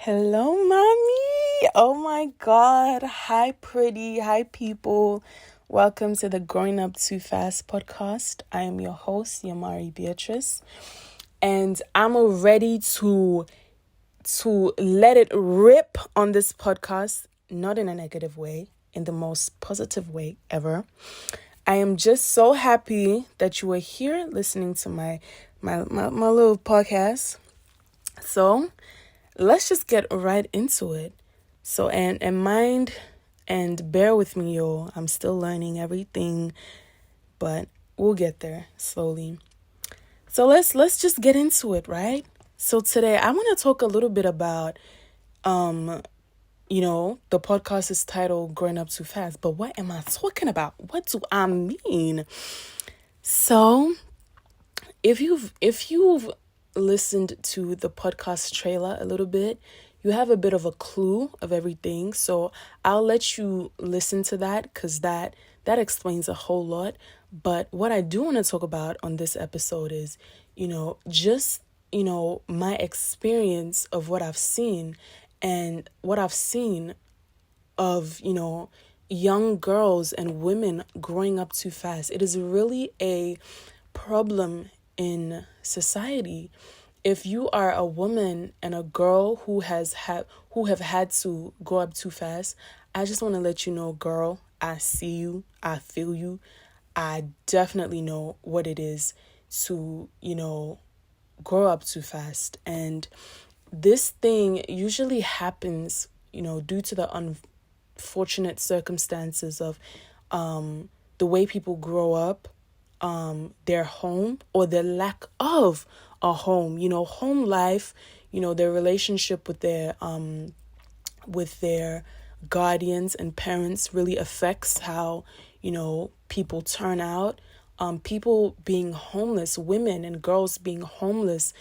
Hello, mommy. Oh my God. Hi, pretty. Hi, people. Welcome to the Growing Up Too Fast podcast. I am your host, Yamari Beatrice, and I'm ready to let it rip on this podcast, not in a negative way, in the most positive way ever. I am just so happy that you are here listening to my little podcast. So let's just get right into it. So, and mind and bear with me, y'all. I'm still learning everything, but we'll get there slowly. So let's just get into it, right? So today I want to talk a little bit about, the podcast is titled Growing Up Too Fast, but what am I talking about? What do I mean? So if you've listened to the podcast trailer a little bit, you have a bit of a clue of everything. So I'll let you listen to that because that explains a whole lot. But what I do want to talk about on this episode is, my experience of what I've seen and what I've seen of, young girls and women growing up too fast. It is really a problem in society. If you are a woman and a girl who have had to grow up too fast, I just want to let you know, girl, I see you, I feel you. I definitely know what it is to, grow up too fast. And this thing usually happens, due to the unfortunate circumstances of the way people grow up, their home or their lack of a home, home life, their relationship with their guardians and parents really affects how, people turn out. People being homeless, women and girls being homeless,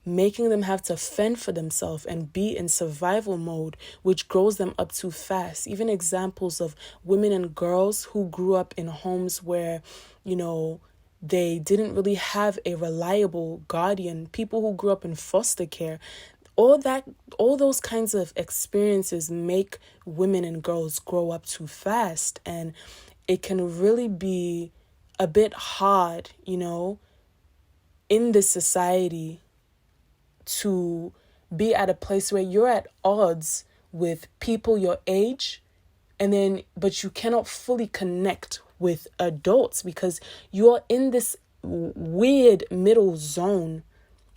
making them have to fend for themselves and be in survival mode, which grows them up too fast. Even examples of women and girls who grew up in homes where, they didn't really have a reliable guardian, people who grew up in foster care, all those kinds of experiences make women and girls grow up too fast. And it can really be a bit hard, in this society to be at a place where you're at odds with people your age, but you cannot fully connect with adults because you're in this weird middle zone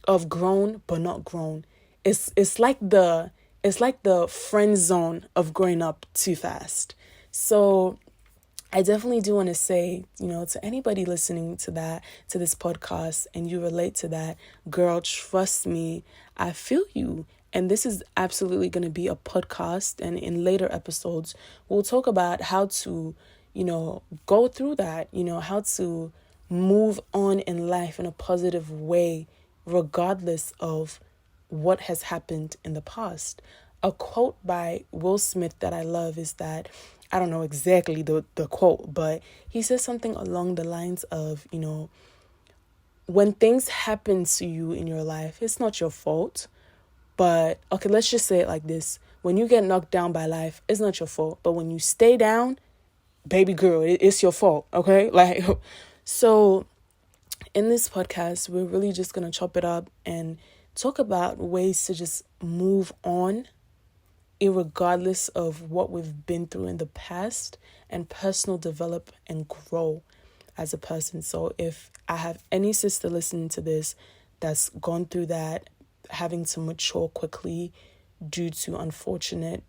of grown but not grown. It's like the friend zone of growing up too fast. So I definitely do want to say, to anybody listening to this podcast and you relate to that, girl, trust me, I feel you. And this is absolutely going to be a podcast. And in later episodes, we'll talk about how to, go through that, how to move on in life in a positive way, regardless of what has happened in the past. A quote by Will Smith that I love is that, I don't know exactly the quote, but he says something along the lines of, when things happen to you in your life, it's not your fault. But, okay, let's just say it like this. When you get knocked down by life, it's not your fault. But when you stay down, baby girl, it's your fault, okay? So in this podcast, we're really just going to chop it up and talk about ways to just move on, irregardless of what we've been through in the past, and personal develop and grow as a person. So if I have any sister listening to this that's gone through that, having to mature quickly due to unfortunate,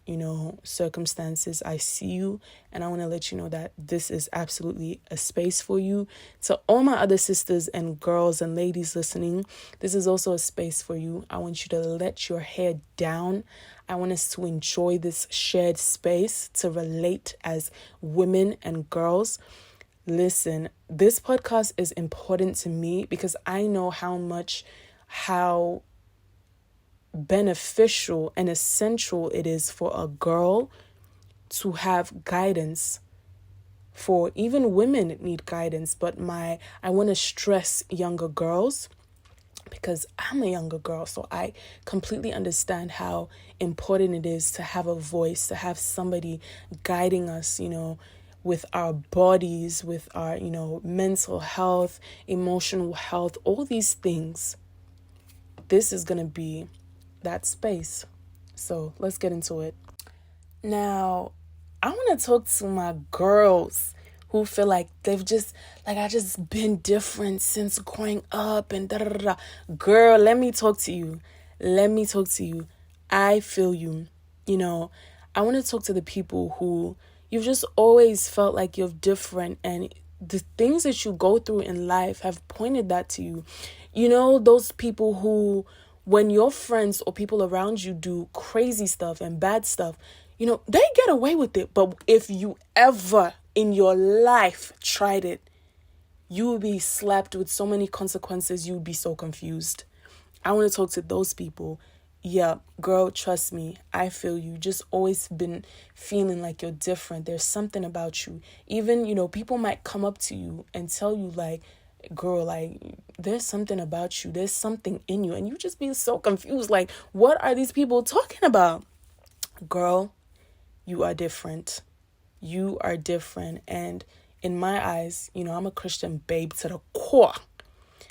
circumstances, I see you, and I want to let you know that this is absolutely a space for you. To all my other sisters and girls and ladies listening, this is also a space for you. I want you to let your hair down. I want us to enjoy this shared space, to relate as women and girls. Listen, this podcast is important to me because I know how beneficial and essential it is for a girl to have guidance. For even women need guidance, but I want to stress younger girls because I'm a younger girl, so I completely understand how important it is to have a voice, to have somebody guiding us, with our bodies, with our, mental health, emotional health, all these things. This is going to be that space. So let's get into it. Now, I want to talk to my girls who feel like they've just, I just been different since growing up and da da da da. Girl, let me talk to you. I feel you. I want to talk to the people who you've just always felt like you're different, and the things that you go through in life have pointed that to you. Those people who, when your friends or people around you do crazy stuff and bad stuff, they get away with it. But if you ever in your life tried it, you would be slapped with so many consequences. You would be so confused. I want to talk to those people. Yeah, girl, trust me. I feel you. Just always been feeling like you're different. There's something about you. Even, people might come up to you and tell you girl, there's something about you. There's something in you. And you just be so confused. What are these people talking about? Girl, you are different. You are different. And in my eyes, I'm a Christian babe to the core.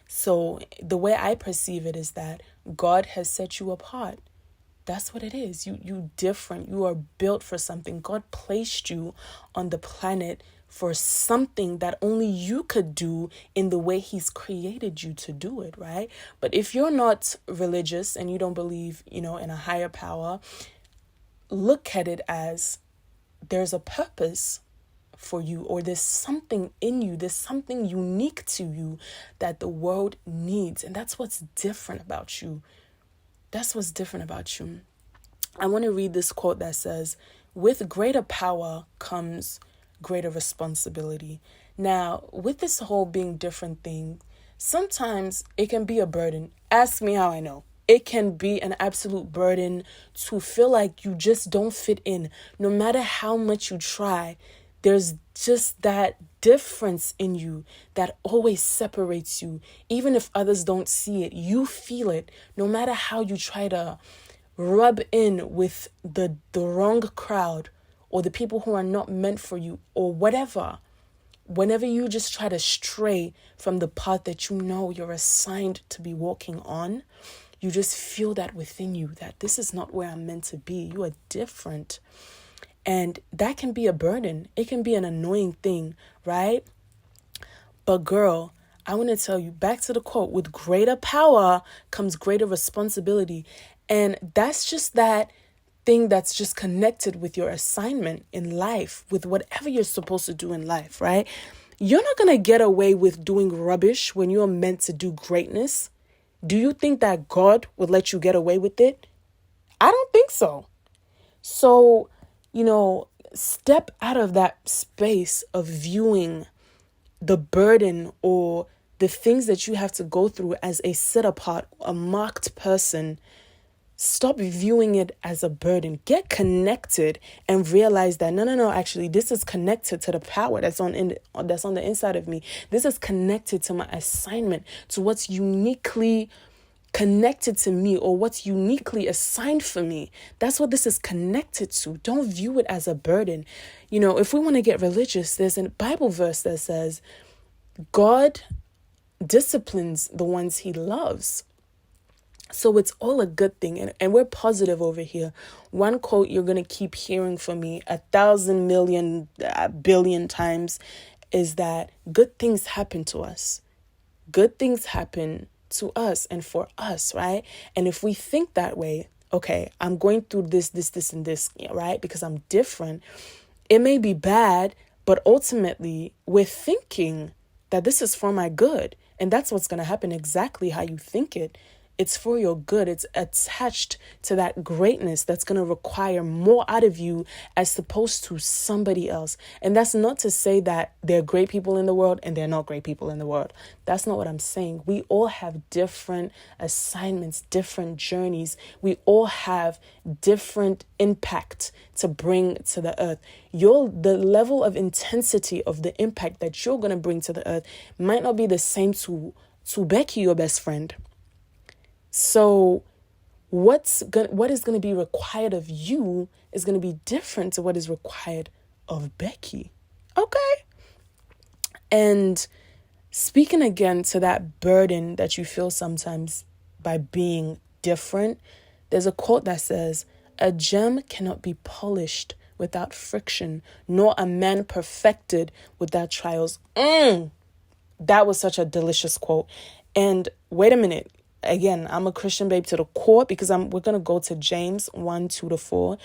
So the way I perceive it is that God has set you apart. That's what it is. You different. You are built for something. God placed you on the planet for something that only you could do in the way he's created you to do it, right? But if you're not religious and you don't believe, in a higher power, look at it as there's a purpose for you, or there's something in you, there's something unique to you that the world needs. And that's what's different about you. I want to read this quote that says, "With greater power comes greater responsibility." Now, with this whole being different thing, sometimes it can be a burden. Ask me how I know. It can be an absolute burden to feel like you just don't fit in. No matter how much you try, there's just that difference in you that always separates you. Even if others don't see it, you feel it. No matter how you try to rub in with the wrong crowd or the people who are not meant for you or whatever. Whenever you just try to stray from the path that you're assigned to be walking on, you just feel that within you that this is not where I'm meant to be. You are different. And that can be a burden. It can be an annoying thing, right? But girl, I want to tell you, back to the quote, with greater power comes greater responsibility. And that's just that thing that's just connected with your assignment in life, with whatever you're supposed to do in life, right? You're not going to get away with doing rubbish when you're meant to do greatness. Do you think that God would let you get away with it? I don't think so. So, step out of that space of viewing the burden or the things that you have to go through as a set apart, a marked person. Stop viewing it as a burden. Get connected and realize that no, actually, this is connected to the power that's on the inside of me. This is connected to my assignment, to what's uniquely connected to me or what's uniquely assigned for me. That's what this is connected to. Don't view it as a burden. If we want to get religious, there's a Bible verse that says God disciplines the ones he loves. So it's all a good thing. And we're positive over here. One quote you're going to keep hearing from me 1,000 million billion times is that good things happen to us. Good things happen to us and for us, right? And if we think that way, okay, I'm going through this, and this, right? Because I'm different. It may be bad, but ultimately we're thinking that this is for my good. And that's what's going to happen exactly how you think it. It's for your good. It's attached to that greatness that's going to require more out of you as opposed to somebody else. And that's not to say that there are great people in the world and there are not great people in the world. That's not what I'm saying. We all have different assignments, different journeys. We all have different impact to bring to the earth. The level of intensity of the impact that you're going to bring to the earth might not be the same to Becky, your best friend. So what is going to be required of you is going to be different to what is required of Becky. Okay? And speaking again to that burden that you feel sometimes by being different, there's a quote that says, "A gem cannot be polished without friction, nor a man perfected without trials." That was such a delicious quote. And wait a minute. Again, I'm a Christian babe to the core, because we're going to go to James 1:2-4.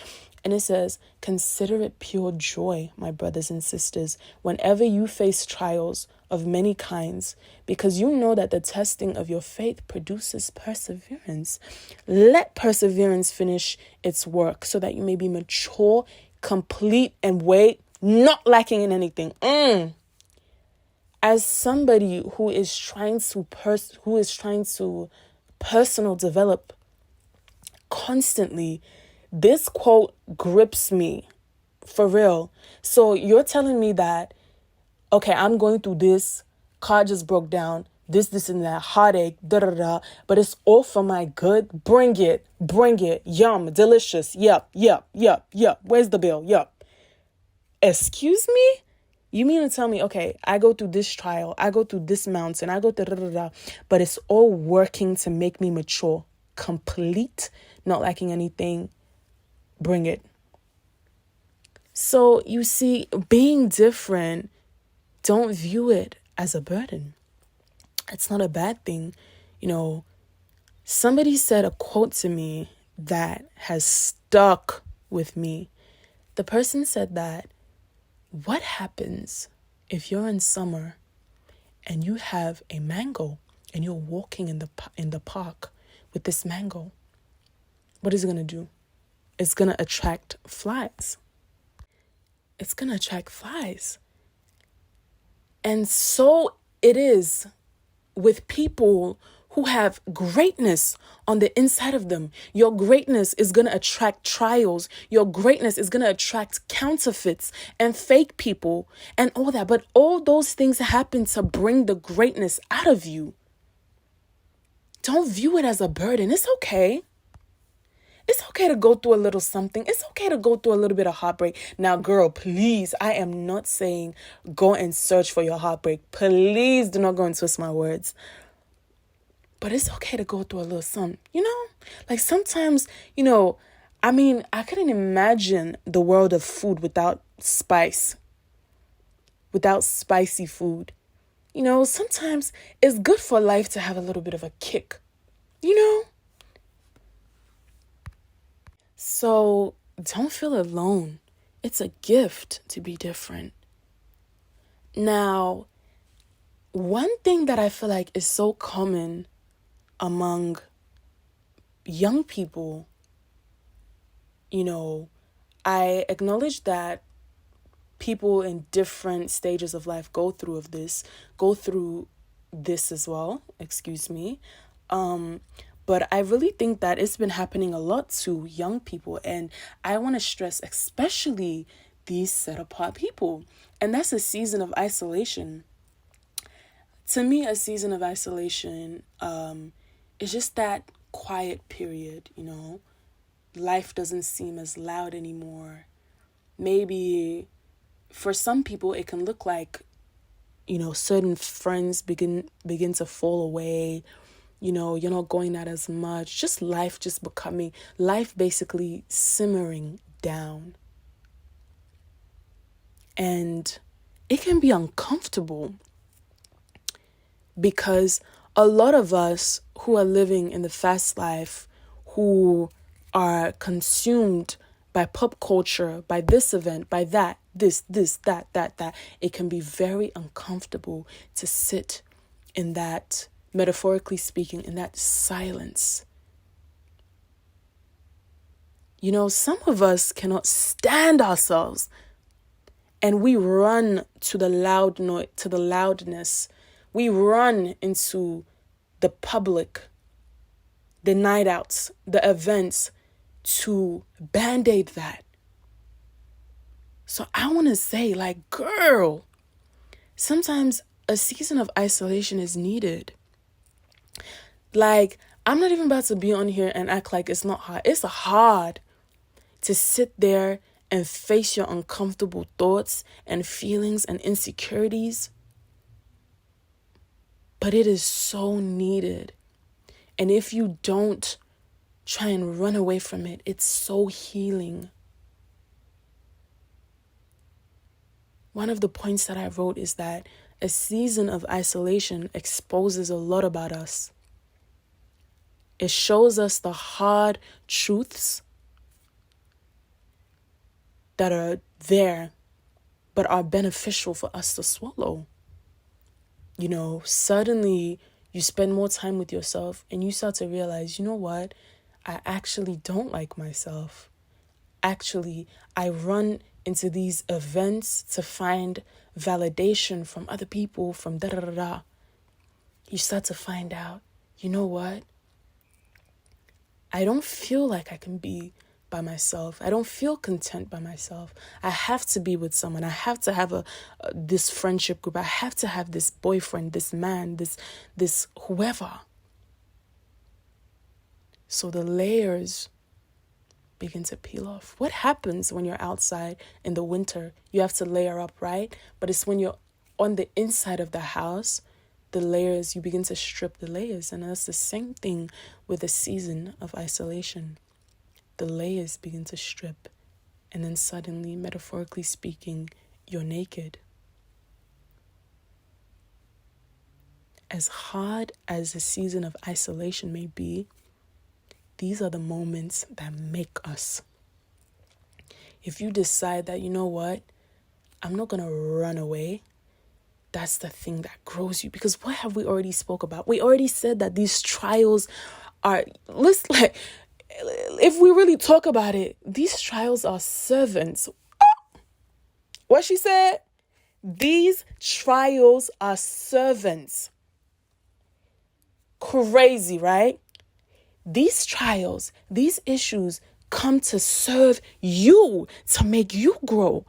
And it says, "Consider it pure joy, my brothers and sisters, whenever you face trials of many kinds, because you know that the testing of your faith produces perseverance. Let perseverance finish its work, so that you may be mature, complete, and not lacking in anything." As somebody who is trying to personal develop constantly, this quote grips me for real. So you're telling me that, okay, I'm going through this, car just broke down, this and that, heartache, but it's all for my good. Bring it, yum, delicious, yup. Where's the bill? Yup. Excuse me? You mean to tell me, okay, I go through this trial, I go through this mountain, I go through but it's all working to make me mature, complete, not lacking anything. Bring it. So you see, being different, don't view it as a burden. It's not a bad thing. Somebody said a quote to me that has stuck with me. The person said that, what happens if you're in summer and you have a mango and you're walking in the park with this mango? What is it going to do? It's going to attract flies. It's going to attract flies. And so it is with people who have greatness on the inside of them. Your greatness is going to attract trials. Your greatness is going to attract counterfeits and fake people and all that. But all those things happen to bring the greatness out of you. Don't view it as a burden. It's okay. It's okay to go through a little something. It's okay to go through a little bit of heartbreak. Now, girl, please, I am not saying go and search for your heartbreak. Please do not go and twist my words. But it's okay to go through a little something, Like sometimes, I couldn't imagine the world of food without spice, without spicy food. Sometimes it's good for life to have a little bit of a kick, So don't feel alone. It's a gift to be different. Now, one thing that I feel like is so common among young people, I acknowledge that people in different stages of life go through this as well, excuse me. But I really think that it's been happening a lot to young people, and I want to stress especially these set apart people, and that's a season of isolation. To me, a season of isolation is just that quiet period, Life doesn't seem as loud anymore. Maybe for some people it can look like, certain friends begin to fall away. You're not going out as much. Just life basically simmering down. And it can be uncomfortable because a lot of us who are living in the fast life, who are consumed by pop culture, by this event, by that, this, that, it can be very uncomfortable to sit in that, metaphorically speaking, in that silence. Some of us cannot stand ourselves, and we run to the loudness. We run into the public, the night outs, the events, to band-aid that. So I want to say, girl, sometimes a season of isolation is needed. I'm not even about to be on here and act like it's not hard. It's hard to sit there and face your uncomfortable thoughts and feelings and insecurities. But it is so needed. And if you don't try and run away from it, it's so healing. One of the points that I wrote is that a season of isolation exposes a lot about us. It shows us the hard truths that are there, but are beneficial for us to swallow. You know, suddenly you spend more time with yourself and you start to realize, you know what? I actually don't like myself. Actually, I run into these events to find validation from other people, from da-da-da-da. You start to find out, you know what? I don't feel like I can be by myself. I don't feel content by myself. I have to be with someone. I have to have this friendship group. I have to have this boyfriend, this man, this whoever. So the layers begin to peel off. What happens when you're outside in the winter? You have to layer up, right? But it's when you're on the inside of the house, the layers, you begin to strip the layers. And that's the same thing with a season of isolation. The layers begin to strip. And then suddenly, metaphorically speaking, you're naked. As hard as a season of isolation may be, these are the moments that make us. If you decide that, you know what, I'm not going to run away, that's the thing that grows you. Because what have we already spoke about? We already said that these trials are, if we really talk about it, these trials are servants. What she said? These trials are servants. Crazy, right? These trials, these issues come to serve you, to make you grow.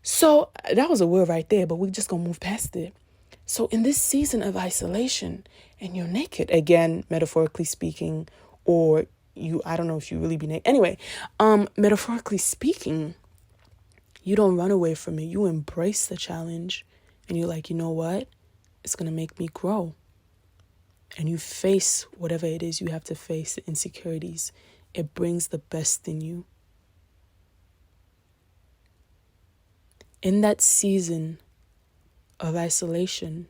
So that was a word right there, but we're just going to move past it. So in this season of isolation, and you're naked, again, metaphorically speaking, or I don't know if you really be naked. Anyway, metaphorically speaking, you don't run away from it. You embrace the challenge and you're like, you know what? It's going to make me grow. And you face whatever it is you have to face, the insecurities. It brings the best in you. In that season of isolation,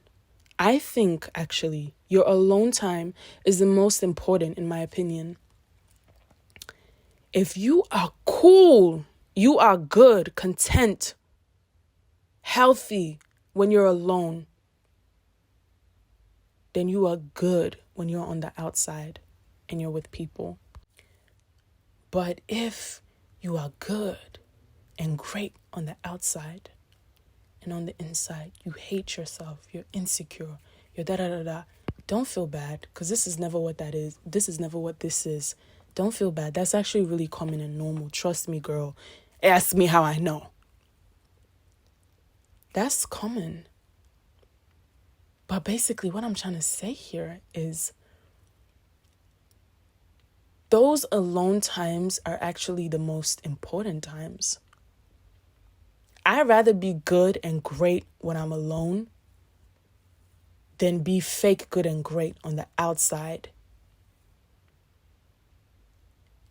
I think actually your alone time is the most important, in my opinion. If you are cool, you are good, content, healthy when you're alone, then you are good when you're on the outside and you're with people. But if you are good and great on the outside and on the inside, you hate yourself, you're insecure, you're da-da-da-da, don't feel bad, because this is never what that is. This is never what this is. Don't feel bad. That's actually really common and normal. Trust me, girl. Ask me how I know. That's common. But basically what I'm trying to say here is those alone times are actually the most important times. I'd rather be good and great when I'm alone than be fake good and great on the outside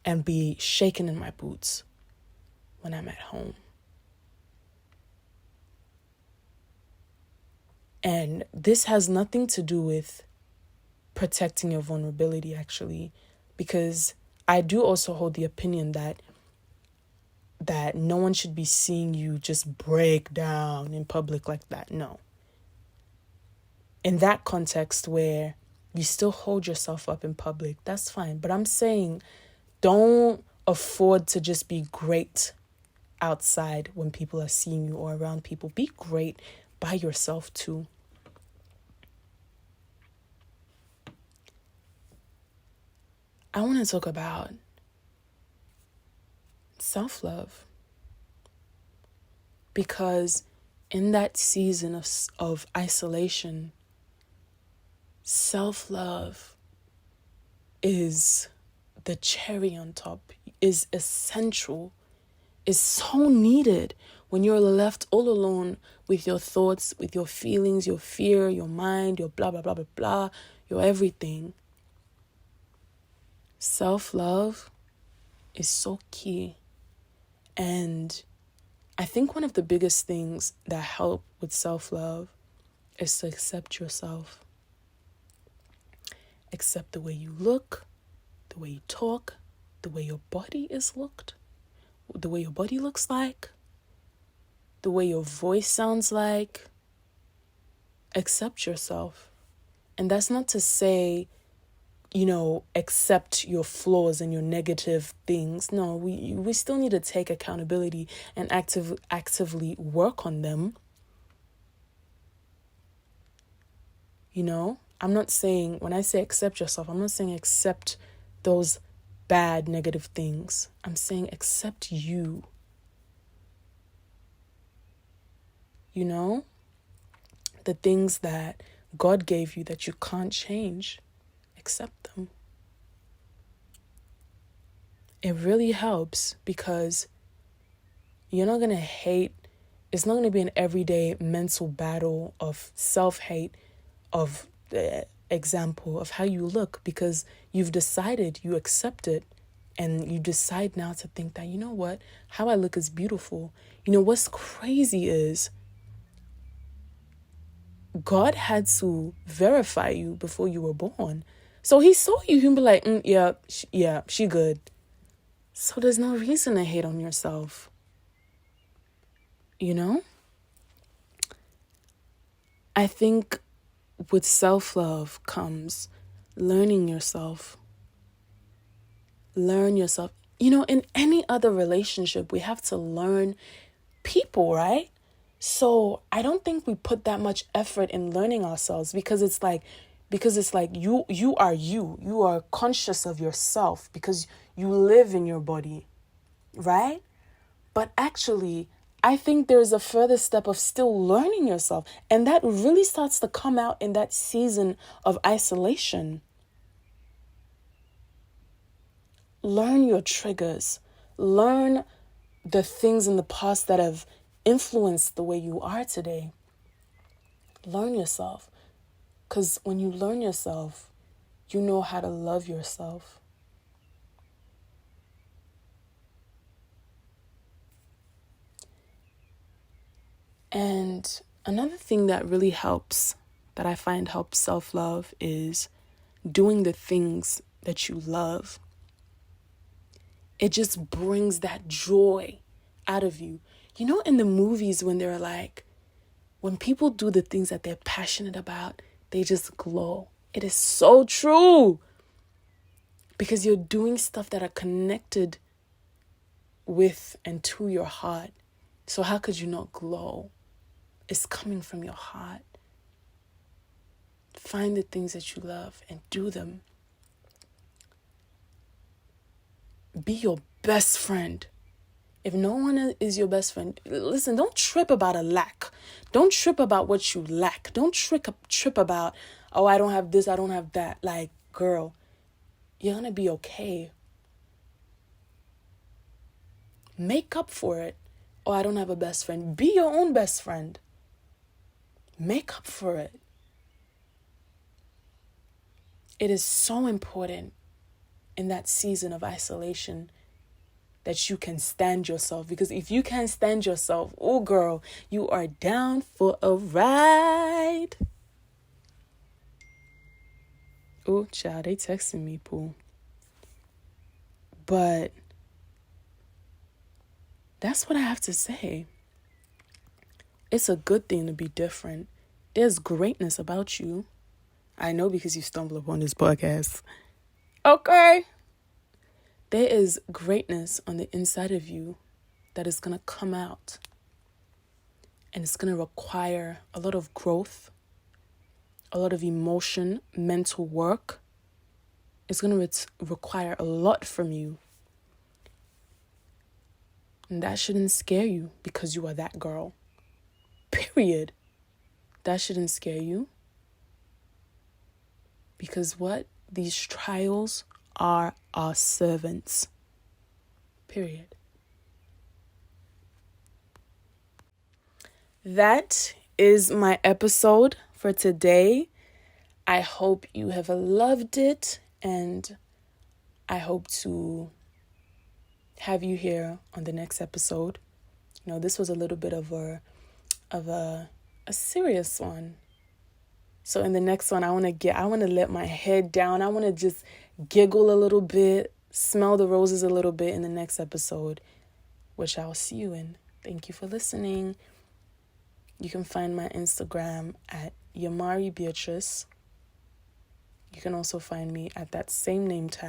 and be shaking in my boots when I'm at home. And this has nothing to do with protecting your vulnerability, actually, because I do also hold the opinion that no one should be seeing you just break down in public like that. No. In that context where you still hold yourself up in public, that's fine. But I'm saying don't afford to just be great outside when people are seeing you or around people. Be great by yourself too. I want to talk about self-love, because in that season of isolation, self-love is the cherry on top, is essential, is so needed when you're left all alone with your thoughts, with your feelings, your fear, your mind, your blah, blah, blah, blah, blah, your everything. Self-love is so key. And I think one of the biggest things that help with self-love is to accept yourself. Accept the way you look, the way you talk, the way your body is looked, the way your body looks like, the way your voice sounds like. Accept yourself. And that's not to say, accept your flaws and your negative things. No, we still need to take accountability and actively work on them. I'm not saying, when I say accept yourself, I'm not saying accept those bad, negative things. I'm saying accept you. The things that God gave you that you can't change, accept them. It really helps because you're not going to hate. It's not going to be an everyday mental battle of self-hate, of the example of how you look, because you've decided, you accept it, and you decide now to think that, what, how I look is beautiful. What's crazy is God had to verify you before you were born. So he saw you, he'd be like, she good. So there's no reason to hate on yourself. I think with self-love comes learning yourself. Learn yourself. In any other relationship, we have to learn people, right? So I don't think we put that much effort in learning ourselves because it's like you are you. You are conscious of yourself because you live in your body, right? But actually, I think there's a further step of still learning yourself. And that really starts to come out in that season of isolation. Learn your triggers. Learn the things in the past that have influenced the way you are today. Learn yourself. Because when you learn yourself, you know how to love yourself. And another thing that really helps, that I find helps self-love, is doing the things that you love. It just brings that joy out of you. In the movies when they're like, when people do the things that they're passionate about, they just glow. It is so true. Because you're doing stuff that are connected with and to your heart. So how could you not glow? It's coming from your heart. Find the things that you love and do them. Be your best friend. If no one is your best friend, listen, don't trip about a lack. Don't trip about what you lack. Don't trip about, I don't have this, I don't have that. Like, girl, you're going to be okay. Make up for it. I don't have a best friend. Be your own best friend. Make up for it. It is so important in that season of isolation that you can stand yourself. Because if you can't stand yourself, oh girl, you are down for a ride. Oh, child, they texting me, Pooh. But that's what I have to say. It's a good thing to be different. There's greatness about you. I know because you stumbled upon this podcast. Okay. There is greatness on the inside of you that is going to come out. And it's going to require a lot of growth, a lot of emotion, mental work. It's going to require a lot from you. And that shouldn't scare you because you are that girl. Period. That shouldn't scare you. Because what? these trials are our servants. Period. That is my episode for today. I hope you have loved it, and I hope to have you here on the next episode. This was a little bit of a serious one. So in the next one, I want to let my head down. I want to just giggle a little bit, smell the roses a little bit in the next episode, which I'll see you in. Thank you for listening. You can find my Instagram at Yamari Beatrice. You can also find me at that same name tag